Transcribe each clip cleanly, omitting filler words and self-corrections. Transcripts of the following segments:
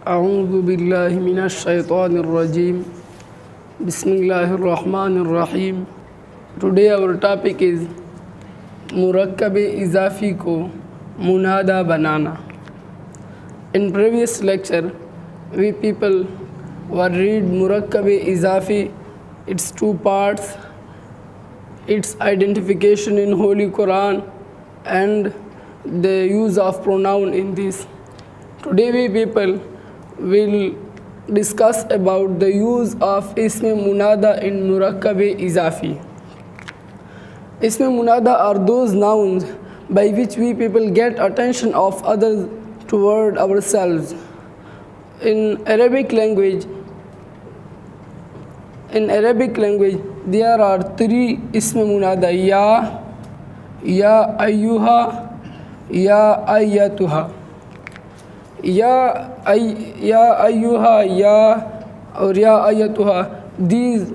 أعوذ بالله من الشيطان الرجيم بسم الله الرحمن الرحيم. Today our topic is مرکب اضافی کو منادا بنانا. In previous lecture we people were read مرکب اضافی, its two parts, its identification in Holy Quran and the use of pronoun in this. Today we people will discuss about the use of ism munada in murakkab izafi. Ism munada are those nouns by which we people get attention of others toward ourselves. In Arabic language there are three ism munada: ya ayyuha, ya ayyatuha. Ya ayyuha, ya or ya ayyatuha, these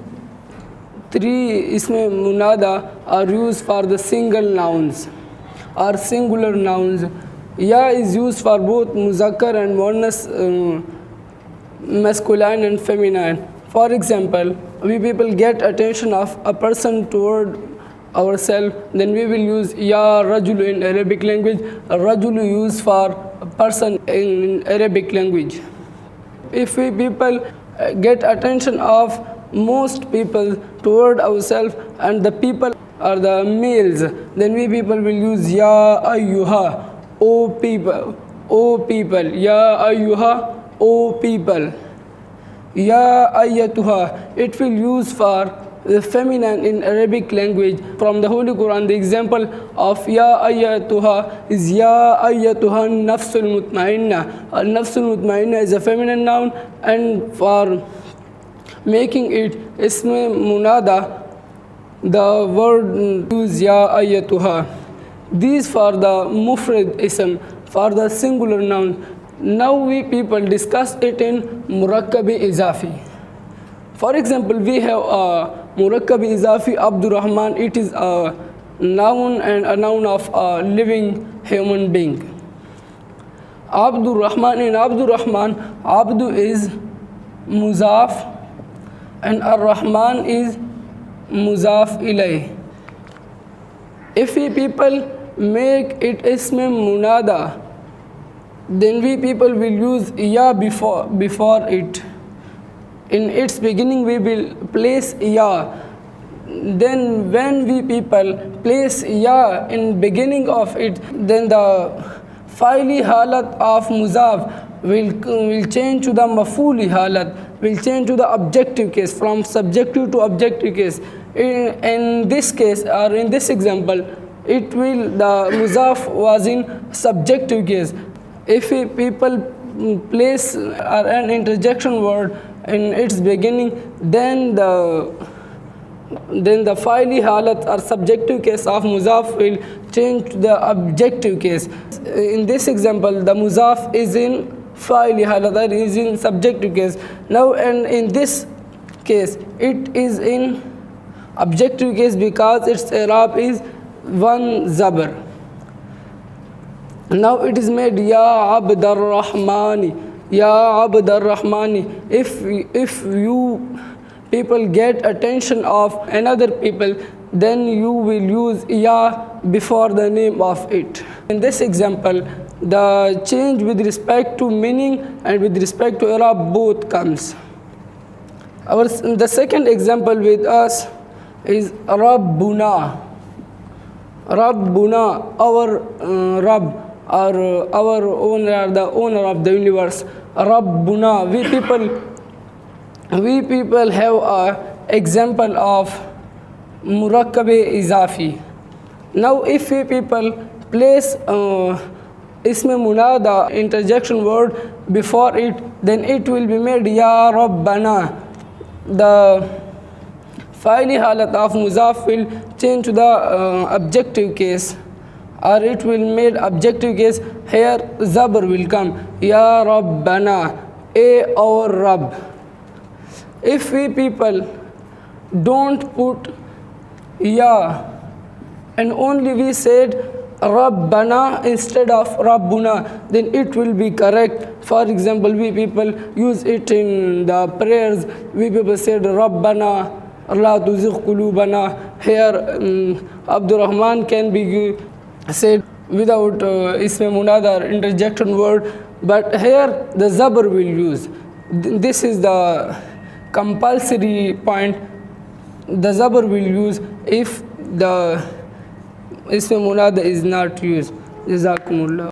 three ism munada are used for the single nouns or singular nouns. Ya is used for both muzakkar and muannas, masculine and feminine. For example, we people get attention of a person toward ourselves, then we will use ya rajulu in Arabic language. Rajulu used for a person in Arabic language. If we people get attention of most people toward ourselves and the people are the males, then we people will use ya ayyuha, o people, ya ayyuha, o people. Ya ayyatuha, it will use for the feminine in Arabic language. From the Holy Quran, the example of ya ayyatuha is ya ayyatuha nafsul mutmainna. Nafsul mutmainna is a feminine noun, and for making it ism munada, the word use ya ayyatuha. These for the mufrad ism, for the singular noun. Now we people discuss it in murakkab izafi. For example, we have Murakkab Izafi Abdurrahman. It is a noun and a noun of a living human being. Abdurrahman, in Abdurrahman, Abdu is muzaf and Ar-Rahman is muzaf ilay. If we people make it ism munada, then we people will use ya before it. In its beginning we will place ya. Then when we people place ya in beginning of it, then the fa'ili halat of muzaf will change to the maf'uli halat, will change to the objective case, from subjective to objective case. In this case, or in this example, it will, the muzaf was in subjective case. If we people place an interjection word in its beginning, then the fa'ili halat or subjective case of muzaf will change to the objective case. In this example, the muzaf is in fa'ili halat, that is in subjective case. Now, and in this case, it is in objective case because its i'rab is one zabar. Now it is made ya abdar rahmani, ya abdar rahmani. If you people get attention of another people, then you will use ya before the name of it. In this example, the change with respect to meaning and with respect to i'rab both comes. The second example with us is Rabbuna. Rabbuna, our Rabb, or our owner, the owner of the universe. Rabbuna, we people have a example of murakkab izafi. Now if we people place ism munada, interjection word, before it, then it will be made ya rabbana. The fa'ili halat of muzaf will change to the objective case, or it will made objective case. Here zabar will come, ya rabbana, a our rabb. If we people don't put ya and only we said Rabbana instead of Rabbuna, then it will be correct. For example, we people use it in the prayers. We people said Rabbana la tuzigh qulubana. Here Abdurrahman can be said without isme munada or interjection word, but here the zabr will use. This is the compulsory point. The zabr will use if the isme munada is not used. Jazakumullah.